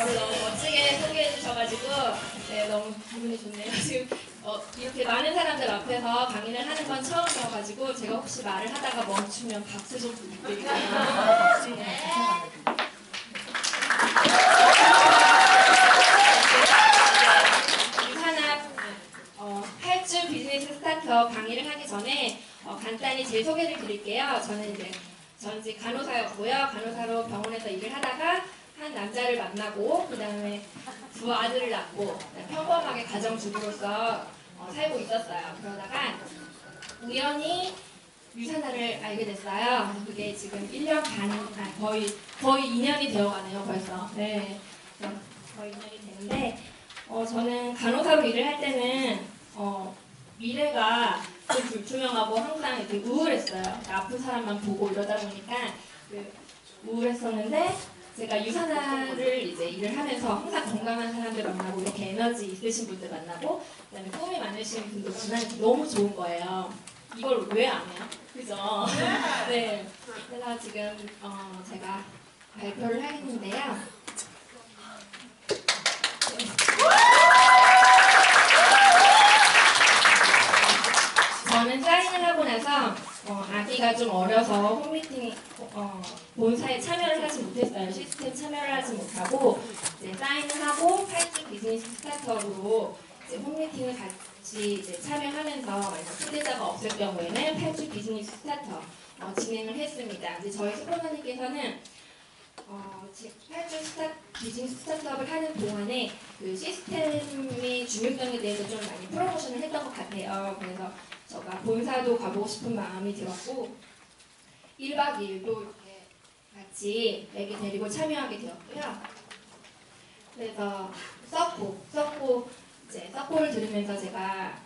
저를 너무 멋지게 소개해 주셔가지고 네, 너무 기분이 좋네요. 지금 이렇게 많은 사람들 앞에서 강의를 하는 건 처음이어가지고 제가 혹시 말을 하다가 멈추면 박수 좀 부탁드릴게요. 네. 유산합 8주 비즈니스 스타트업 강의를 하기 전에 간단히 제 소개를 드릴게요. 저는 이제 간호사였고요. 간호사로 병원에서 일을 하다가 한 남자를 만나고 그 다음에 두 아들을 낳고 평범하게 가정주부로서 살고 있었어요. 그러다가 우연히 유산화를 알게 됐어요. 그게 지금 1년 반, 거의 2년이 되어가네요, 벌써. 네, 거의 2년이 되는데 저는 간호사로 일을 할 때는 미래가 좀 불투명하고 항상 이렇게 우울했어요. 아픈 사람만 보고 이러다 보니까 우울했었는데 제가 유산화를 이제 일을 하면서 항상 건강한 사람들 만나고 이렇게 에너지 있으신 분들 만나고 그다음에 꿈이 많으신 분들 만나니까 너무 좋은 거예요. 이걸 왜 안 해요? 그죠? 네. 그래서 지금 제가 발표를 하겠는데요. 저는 사인을 하고 나서 아기가 좀 어려서 홈미팅 본사에 참여를 하지 못했어요. 시스템 참여를 하지 못하고 이제 사인을 하고 8주 비즈니스 스타트업으로 이제 홈미팅을 같이 이제 참여하면서 만약 초대자가 없을 경우에는 8주 비즈니스 스타트업 진행을 했습니다. 이제 저희 스포너님께서는 8주 비즈니스 스타트업을 하는 동안에 그 시스템의 중요성에 대해서 좀 많이 프로모션을 했던 것 같아요. 그래서 제가 본사도 가보고 싶은 마음이 들었고 1박 2일도 이렇게 같이 애기 데리고 참여하게 되었고요. 그래서 서포를 들으면서 제가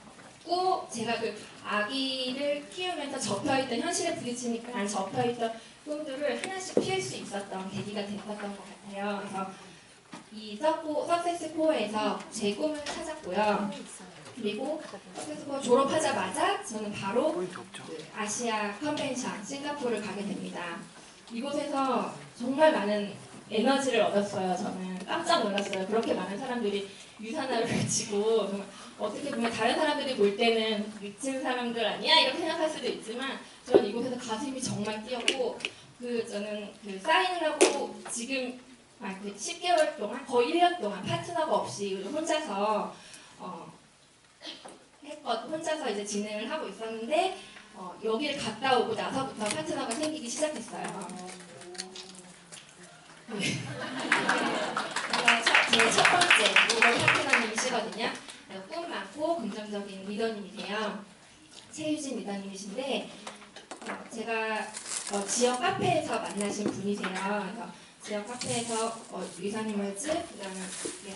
그 아기를 키우면서 접혀있던 현실에 부딪히니까 접혀있던 꿈들을 하나씩 피울 수 있었던 계기가 됐었던 것 같아요. 그래서 이 석세스 코어에서 제 꿈을 찾았고요. 그리고 석세스 코어 졸업하자마자 저는 바로 그 아시아 컨벤션 싱가포르를 가게 됩니다. 이곳에서 정말 많은 에너지를 얻었어요. 저는 깜짝 놀랐어요. 그렇게 많은 사람들이 유산화를 외치고 정말 어떻게 보면 다른 사람들이 볼 때는 미친 사람들 아니야? 이렇게 생각할 수도 있지만 저는 이곳에서 가슴이 정말 뛰었고 저는 그 사인을 하고 지금 10개월 동안 거의 1년 동안 파트너가 없이 혼자서 혼자서 이제 진행을 하고 있었는데 여기를 갔다 오고 나서부터 파트너가 생기기 시작했어요. 네. 제 첫 번째 글로벌 파트너님이시거든요. 꿈 많고 긍정적인 리더님이세요. 최유진 리더님이신데 제가 지역 카페에서 만나신 분이세요. 그래서 지역 카페에서 리더님을 그다음에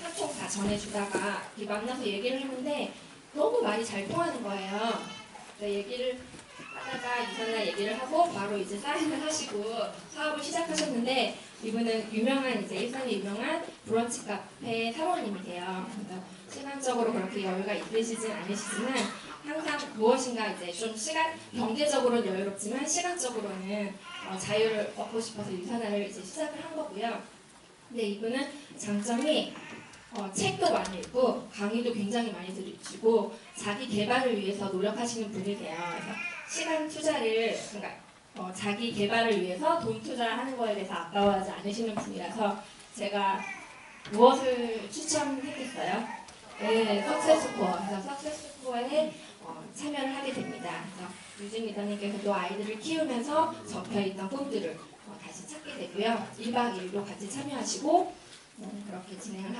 한통 다 전해주다가 만나서 얘기를 했는데 너무 말이 잘 통하는 거예요. 얘기를 하다가 유산화 얘기를 하고 바로 이제 사인을 하시고 사업을 시작하셨는데 이분은 이제 일산에 유명한 브런치 카페 사모님이세요. 그래서 시간적으로 그렇게 여유가 있으시진 않으시지만 항상 무엇인가 이제 좀 경제적으로는 여유롭지만 시간적으로는 자유를 얻고 싶어서 유산화를 이제 시작을 한 거고요. 근데 이분은 장점이 책도 많이 읽고 강의도 굉장히 많이 들으시고 자기 개발을 위해서 노력하시는 분이세요. 그래서 시간 투자를 자기 개발을 위해서 돈 투자하는 거에 대해서 아까워하지 않으시는 분이라서 제가 무엇을 추천했겠어요? 네, 석세스코어. 그래서 석세스코어에 참여를 하게 됩니다. 그래서 유진 리더님께서도 아이들을 키우면서 접혀있던 꿈들을 다시 찾게 되고요. 1박 2일도 같이 참여하시고 그렇게 진행을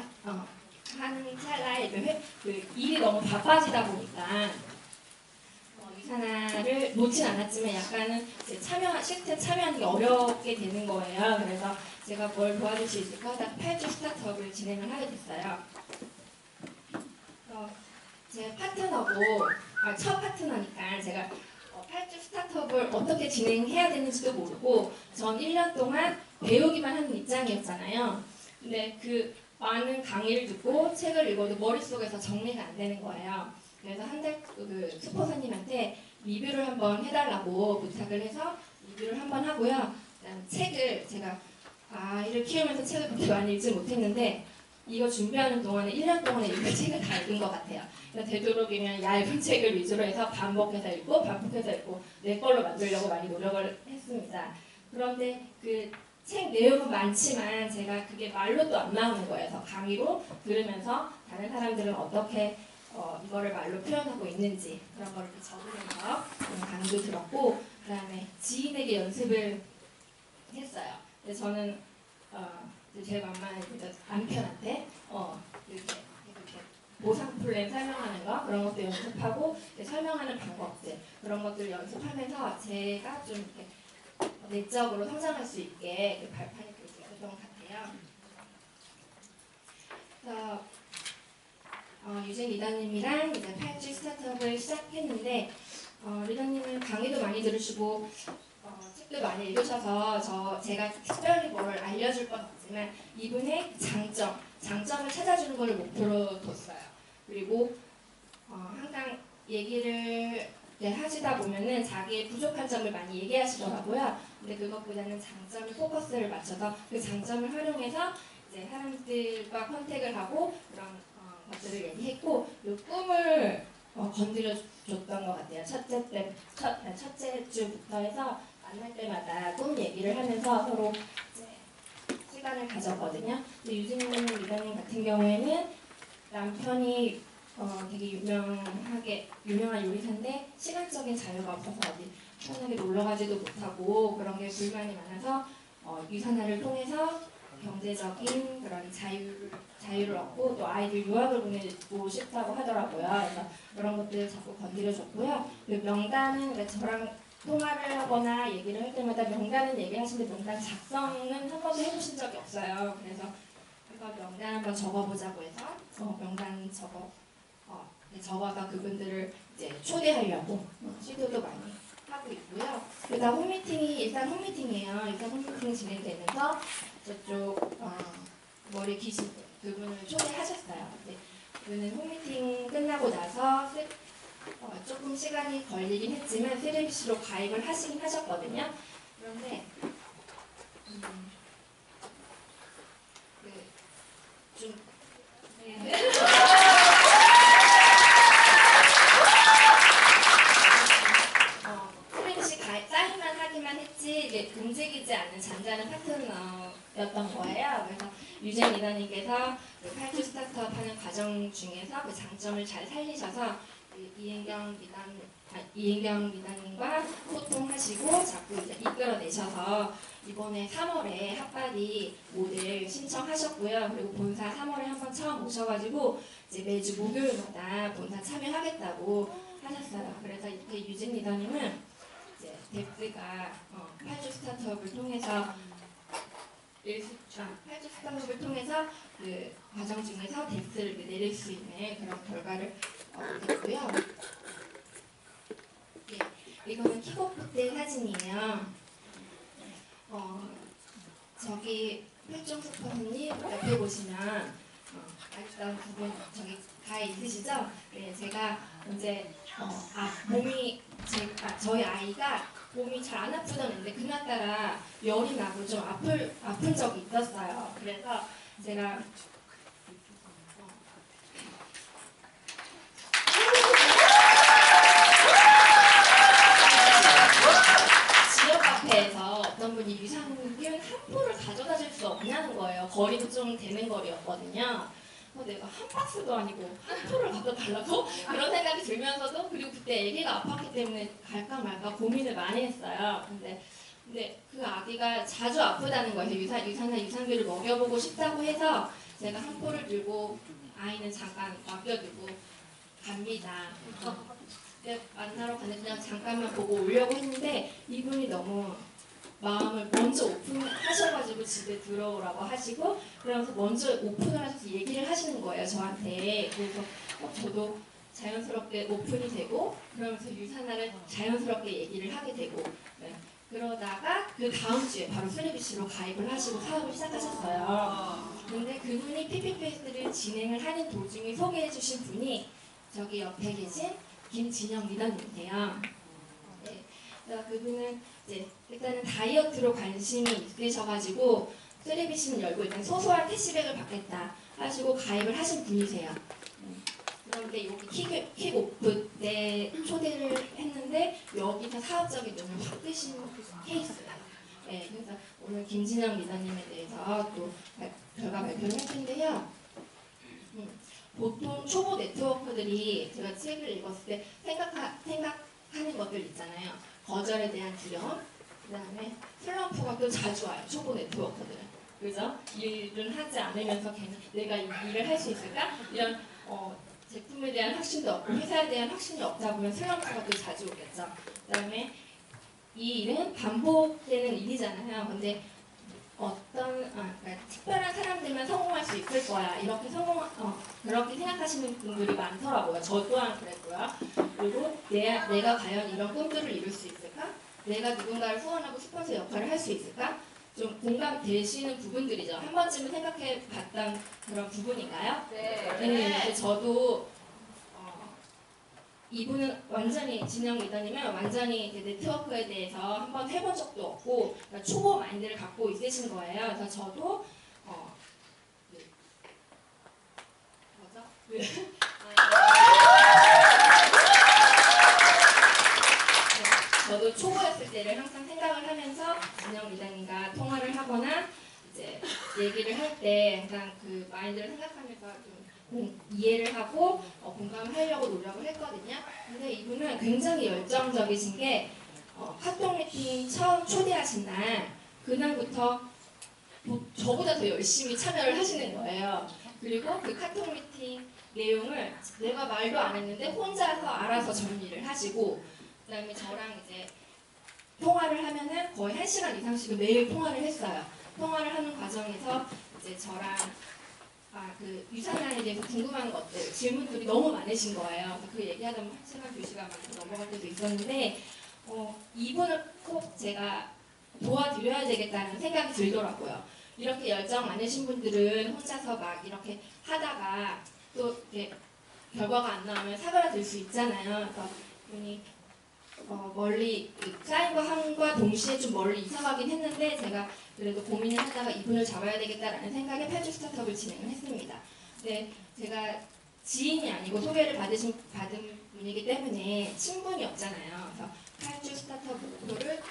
하는 찰나에 일이 너무 바빠지다 보니까 유산화를 놓진 않았지만 약간은 시스템 참여하는 게 어렵게 되는 거예요. 그래서 제가 뭘 도와줄 수 있을까 하다가 8주 스타트업을 진행을 하게 됐어요. 제 파트너고 첫 파트너니까 제가 8주 스타트업을 어떻게 진행해야 되는지도 모르고 전 1년 동안 배우기만 하는 입장이었잖아요. 근데 그 많은 강의를 듣고 책을 읽어도 머릿속에서 정리가 안 되는 거예요. 그래서 한 달 그 스포사님한테 리뷰를 한번 해달라고 부탁을 해서 리뷰를 한번 하고요. 그다음 책을 제가 아이를 키우면서 책을 그렇게 많이 읽지 못했는데 이거 준비하는 동안에 1년 동안에 이거 책을 다 읽은 것 같아요. 그러니까 되도록이면 얇은 책을 위주로 해서 반복해서 읽고 반복해서 읽고 내 걸로 만들려고 많이 노력을 했습니다. 그런데 그 책 내용은 많지만 제가 그게 말로 또 안 나오는 거예요. 그래서 강의로 들으면서 다른 사람들은 어떻게 이거를 말로 표현하고 있는지 그런 거를 적으면서 강의도 들었고 그 다음에 지인에게 연습을 했어요. 근데 저는 제일 만만한 남편한테 이렇게 보상 플랜 설명하는 거 그런 것도 연습하고 설명하는 방법들 그런 것들 연습하면서 제가 좀 이렇게 내적으로 성장할 수 있게 발판이 됐던 것 같아요. 그래서 유진 리더님이랑 이제 8주 스타트업을 시작했는데 리더님은 강의도 많이 들으시고 책도 많이 읽으셔서 제가 특별히 뭘 알려줄 건 없지만 이분의 장점을 찾아주는 걸 목표로 뒀어요. 그리고 항상 얘기를 하시다 보면은 자기의 부족한 점을 많이 얘기하시더라고요. 근데 그것보다는 장점에 포커스를 맞춰서 그 장점을 활용해서 이제 사람들과 컨택을 하고 그런 것들을 얘기했고 이 꿈을 건드려 줬던 것 같아요. 첫째 주부터 해서 만날 때마다 꿈 얘기를 하면서 서로 이제 시간을 가졌거든요. 근데 유진님 리더님 같은 경우에는 남편이 되게 유명한 요리사인데 시간적인 자유가 없어서 어디 편하게 놀러 가지도 못하고 그런 게 불만이 많아서 유산화를 통해서 경제적인 그런 자유를 얻고 또 아이들 유학을 보내고 싶다고 하더라고요. 그래서 그런 것들 자꾸 건드려줬고요. 명단은 그러니까 저랑 통화를 하거나 얘기를 할 때마다 명단은 얘기하시는데 명단 작성은 한 번도 해보신 적이 없어요. 그래서 한번 명단 한번 적어보자고 해서 명단 적어서 그분들을 이제 초대하려고 시도도 많이 하고 있고요. 일단 일단 홈미팅이에요. 일단 홈미팅 진행되면서 저쪽 머리 기신 그분을 초대하셨어요. 근데 그분은 홈미팅 끝나고 나서 조금 시간이 걸리긴 했지만 세레비시로 가입을 하시긴 하셨거든요. 그런데 좀 세레비시 사인만 하기만 했지 이제 움직이지 않는 잠자는 파트너였던 거예요. 그래서 유진 리더님께서 그 8주 스타트업 하는 과정 중에서 그 장점을 잘 살리셔서 이은경 리더님과 소통하시고 자꾸 이제 이끌어내셔서 이번에 3월에 핫바디 모델 신청하셨고요. 그리고 본사 3월에 한번 처음 오셔가지고 이제 매주 목요일마다 본사 참여하겠다고 하셨어요. 그래서 이렇게 유진 리더님은 이제 뎁스가 8주 스타트업을 통해서 8주 스타트업을 통해서 그 과정 중에서 뎁스를 내릴 수 있는 그런 결과를 얻었고요. 네, 이거는 킥오프 때 사진이에요. 저기 활정 스포츠님 옆에 보시면 아직도 두분 저기 가 있으시죠? 네, 제가 이제 저희 아이가 몸이 잘 안 아프던 애인데 그날따라 열이 나고 좀 아픈 적이 있었어요. 그래서 제가 지역 카페에서 어떤 분이 유산균 한 포를 가져다 줄 수 없냐는 거예요. 거리도 좀 되는 거리였거든요. 내가 한 박스도 아니고 한 포를 가져달라고? 그런 생각이 들면서도 그리고 그때 아기가 아팠기 때문에 갈까 말까 고민을 많이 했어요. 근데 그 아기가 자주 아프다는 거예요. 유산균을 먹여보고 싶다고 해서 제가 한 포를 들고 아이는 잠깐 맡겨두고 갑니다. 만나러 가는데 그냥 잠깐만 보고 오려고 했는데 이분이 너무 마음을 먼저 오픈하셔가지고 집에 들어오라고 하시고 그러면서 먼저 오픈을 하셔서 얘기를 하시는 거예요 저한테. 그래서 저도 자연스럽게 오픈이 되고 그러면서 유산화를 자연스럽게 얘기를 하게 되고 그러다가 그 다음 주에 바로 슬리비시로 가입을 하시고 사업을 시작하셨어요. 근데 그분이 PPPS를 진행을 하는 도중에 소개해 주신 분이 저기 옆에 계신 김진영 리더님이세요. 네. 그분은 이제 일단은 다이어트로 관심이 있으셔가지고 쓰리비심을 열고 일단 소소한 캐시백을 받겠다 하시고 가입을 하신 분이세요. 그런데 여기 킥오프 때 초대를 했는데 여기서 사업적인 눈을 확 뜨신 케이스예요. 네, 그래서 오늘 김진영 리더님에 대해서 또 결과 발표를 할 텐데요. 보통 초보 네트워크들이 제가 책을 읽었을 때 생각하는 것들 있잖아요. 거절에 대한 두려움, 그 다음에 슬럼프가 또 자주 와요. 초보 네트워크들은. 그죠? 일은 하지 않으면서 걔는 내가 이 일을 할 수 있을까? 이런 제품에 대한 확신도 없고 회사에 대한 확신이 없다 보면 슬럼프가 또 자주 오겠죠. 그 다음에 이 일은 반복되는 일이잖아요. 근데 그러니까 특별한 사람들만 성공할 수 있을 거야. 이렇게 그렇게 생각하시는 분들이 많더라고요. 저 또한 그랬고요. 그리고 내가 과연 이런 꿈들을 이룰 수 있을까? 내가 누군가를 후원하고 스폰서 역할을 할 수 있을까? 좀 공감되시는 부분들이죠. 한 번쯤은 생각해 봤던 그런 부분인가요? 네. 근데 저도 이분은 완전히 진영 리더님은 완전히 네트워크에 대해서 한번 해본 적도 없고 그러니까 초보 마인드를 갖고 있으신 거예요. 그래서 저도 저도 초보였을 때를 항상 생각을 하면서 진영 리더님과 통화를 하거나 이제 얘기를 할 때 항상 그 마인드를 생각하면서 좀 이해를 하고 공감하려고 노력을 했거든요. 근데 이분은 굉장히 열정적이신 게 카톡 미팅 처음 초대하신 날 그날부터 저보다 더 열심히 참여를 하시는 거예요. 그리고 그 카톡 미팅 내용을 내가 말도 안 했는데 혼자서 알아서 정리를 하시고 그다음에 저랑 이제 통화를 하면은 거의 1시간 이상씩은 매일 통화를 했어요. 통화를 하는 과정에서 이제 저랑 그 유산화에 대해서 궁금한 것들, 질문들이 너무 많으신 거예요. 그 얘기하다 보면 1시간, 2시간 넘어갈 때도 있었는데 이분을 꼭 제가 도와드려야 되겠다는 생각이 들더라고요. 이렇게 열정 많으신 분들은 혼자서 막 이렇게 하다가 또 이렇게 결과가 안 나오면 사그라들 수 있잖아요. 그래서 이분이 멀리 사인과 함과 동시에 좀 멀리 이사가긴 했는데 제가 그래도 고민을 하다가 이분을 잡아야 되겠다라는 생각에 8주 스타트업을 진행을 했습니다. 근데 제가 지인이 아니고 소개를 받은 분이기 때문에 친분이 없잖아요. 그래서 8주 스타트업 목표를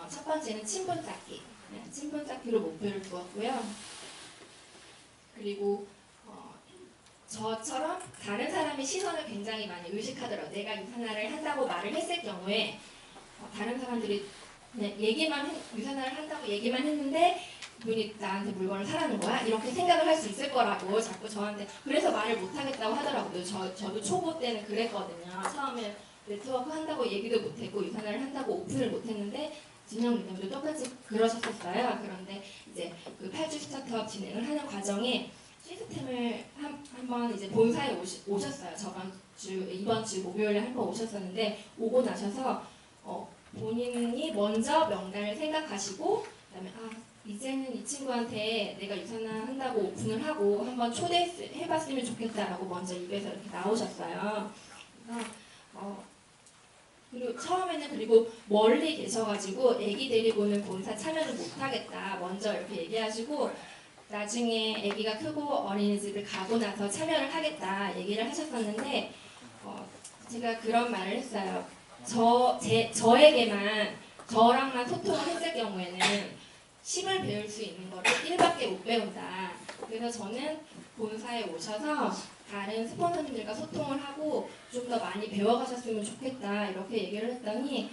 첫 번째는 친분 쌓기, 친분 쌓기로 목표를 두었고요. 그리고 저처럼 다른 사람의 시선을 굉장히 많이 의식하더라고요. 내가 유산화를 한다고 말을 했을 경우에 다른 사람들이 그냥 유산화를 한다고 얘기만 했는데 분이 나한테 물건을 사라는 거야? 이렇게 생각을 할 수 있을 거라고 자꾸 저한테 그래서 말을 못하겠다고 하더라고요. 저도 초보 때는 그랬거든요. 처음에 네트워크 한다고 얘기도 못했고 유산화를 한다고 오픈을 못했는데 진영 리더도 똑같이 그러셨었어요. 그런데 이제 그 8주 스타트업 진행을 하는 과정에 시스템을 한번 이제 본사에 오셨어요. 이번 주 목요일에 한번 오셨었는데 오고 나셔서 본인이 먼저 명단을 생각하시고 그다음에 이제는 이 친구한테 내가 유산화 한다고 오픈을 하고 한번 초대해봤으면 좋겠다라고 먼저 입에서 이렇게 나오셨어요. 그리고 처음에는 그리고 멀리 계셔가지고 애기 데리고는 본사 참여를 못하겠다 먼저 이렇게 얘기하시고 나중에 아기가 크고 어린이집을 가고 나서 참여를 하겠다 얘기를 하셨었는데 제가 그런 말을 했어요. 저에게만 저랑만 소통을 했을 경우에는 10을 배울 수 있는 거를 1밖에 못 배운다. 그래서 저는 본사에 오셔서 다른 스폰서님들과 소통을 하고 좀 더 많이 배워가셨으면 좋겠다 이렇게 얘기를 했더니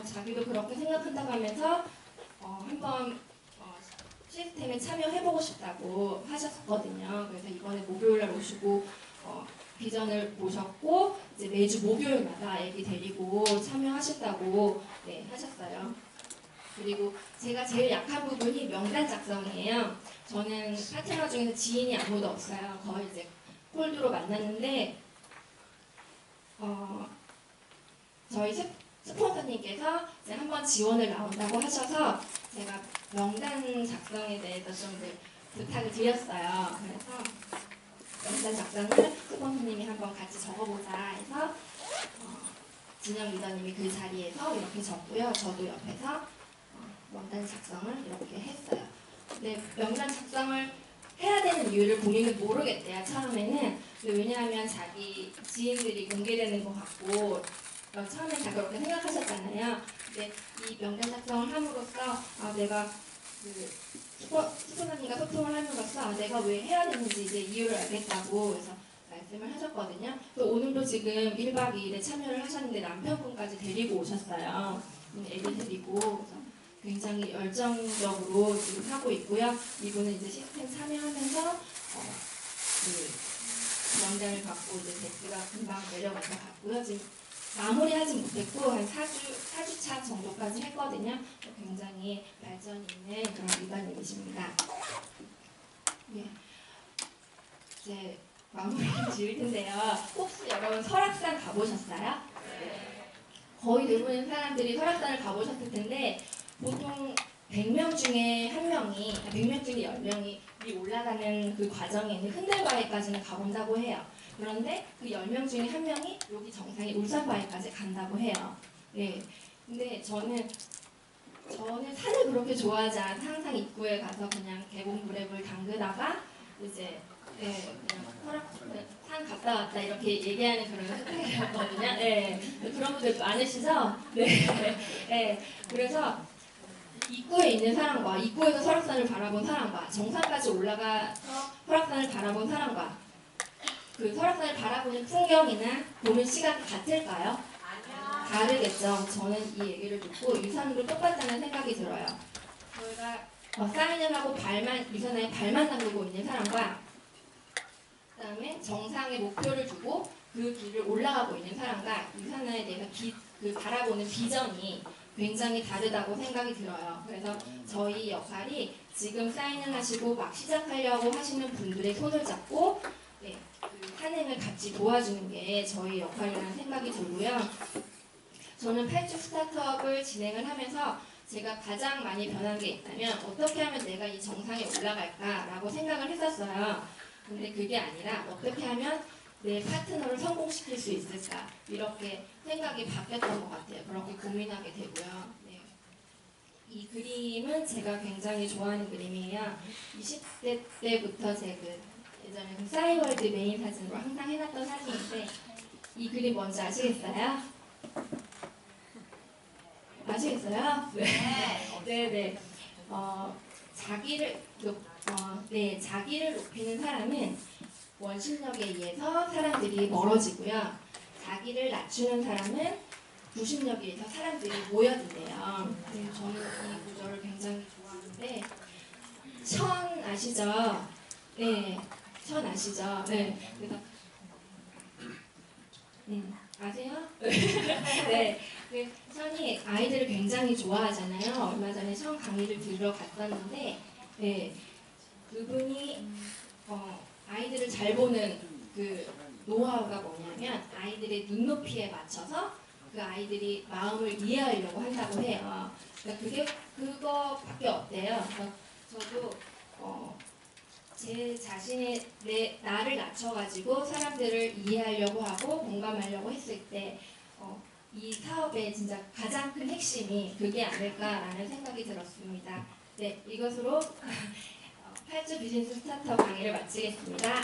자기도 그렇게 생각한다고 하면서 한번 시스템에 참여해보고 싶다고 하셨거든요. 그래서 이번에 목요일날 오시고 비전을 모셨고 이제 매주 목요일마다 애기 데리고 참여하셨다고 하셨어요. 그리고 제가 제일 약한 부분이 명단 작성이에요. 저는 파트너 중에서 지인이 아무도 없어요. 거의 이제 콜드로 만났는데 저희 스폰서님께서 이제 한번 지원을 나온다고 하셔서 제가 명단 작성에 대해서 좀 부탁을 드렸어요. 그래서 명단 작성을 스폰서님이 한번 같이 적어보자 해서 진영 리더님이 그 자리에서 이렇게 적고요. 저도 옆에서 명단 작성을 이렇게 했어요. 네, 명단 작성을 해야 되는 이유를 본인은 모르겠대요. 처음에는. 왜냐하면 자기 지인들이 공개되는 것 같고 처음엔 다 그렇게 생각하셨잖아요. 근데 이 명단 작성을 함으로써 내가 그 슈퍼맨과 소통을 함으로써 내가 왜 해야 되는지 이제 이유를 알겠다고 그래서 말씀을 하셨거든요. 또 오늘도 지금 1박 2일에 참여를 하셨는데 남편분까지 데리고 오셨어요. 애들 데리고 그래서 굉장히 열정적으로 지금 하고 있고요. 이분은 이제 시스템 참여하면서 그 명단을 갖고 이제 데스가 금방 내려갈 것 같고요. 지금 마무리하지 못했고 한 4주차 정도까지 했거든요. 굉장히 발전 있는 그런 리더님이십니다. 예. 이제 마무리를 지을 텐데요. 혹시 여러분 설악산 가보셨어요? 거의 대부분의 사람들이 설악산을 가보셨을 텐데 보통 100명 중에 1명이, 100명 중에 10명이 이 올라가는 그 과정에 있는 흔들바위까지는 가본다고 해요. 그런데 그 10명 중에 1명이 여기 정상에 울산바위까지 간다고 해요. 네. 근데 저는 산을 그렇게 좋아하지 않아서 항상 입구에 가서 그냥 계곡물에 물 담그다가 이제 그냥 산 갔다 왔다 이렇게 얘기하는 그런 스타일이었거든요. 네. 그런 분들 많으시죠? 네. 네. 그래서 입구에 있는 사람과 입구에서 설악산을 바라본 사람과 정상까지 올라가서 설악산을 바라본 사람과 그 설악산을 바라보는 풍경이나 보는 시각이 같을까요? 다르겠죠. 저는 이 얘기를 듣고 유산으로 똑같다는 생각이 들어요. 저희가 사인을 하고 유산에 발만 담그고 있는 사람과 그 다음에 정상에 목표를 두고 그 길을 올라가고 있는 사람과 유산에 대해서 그 바라보는 비전이 굉장히 다르다고 생각이 들어요. 그래서 저희 역할이 지금 사인을 하시고 막 시작하려고 하시는 분들의 손을 잡고 그 산행을 같이 도와주는 게 저희 역할이라는 생각이 들고요. 저는 8주 스타트업을 진행을 하면서 제가 가장 많이 변한 게 있다면 어떻게 하면 내가 이 정상에 올라갈까라고 생각을 했었어요. 근데 그게 아니라 어떻게 하면 내 파트너를 성공시킬 수 있을까 이렇게 생각이 바뀌었던 것 같아요. 그렇게 고민하게 되고요. 네. 이 그림은 제가 굉장히 좋아하는 그림이에요. 20대 때부터 제 예전에 싸이월드 메인 사진으로 항상 해놨던 사진인데 이 그림 뭔지 아시겠어요? 아시겠어요? 네. 네네. 자기를 높이는 사람은 원심력에 의해서 사람들이 멀어지고요. 자기를 낮추는 사람은 구심력에 의해서 사람들이 모여든대요. 저는 이 구절을 굉장히 좋아하는데 천 아시죠? 네, 천 아시죠? 네. 그래서 아세요? 네. 천이 아이들을 굉장히 좋아하잖아요. 얼마 전에 천 강의를 들으러 갔었는데, 네, 그분이 아이들을 잘 보는 그 노하우가 뭐냐면 아이들의 눈높이에 맞춰서 그 아이들이 마음을 이해하려고 한다고 해요. 그러니까 그거밖에 없대요. 그래서 저도 제 자신의 나를 낮춰가지고 사람들을 이해하려고 하고 공감하려고 했을 때 이 사업의 진짜 가장 큰 핵심이 그게 아닐까라는 생각이 들었습니다. 네, 이것으로 8주 비즈니스 스타트업 강의를 마치겠습니다.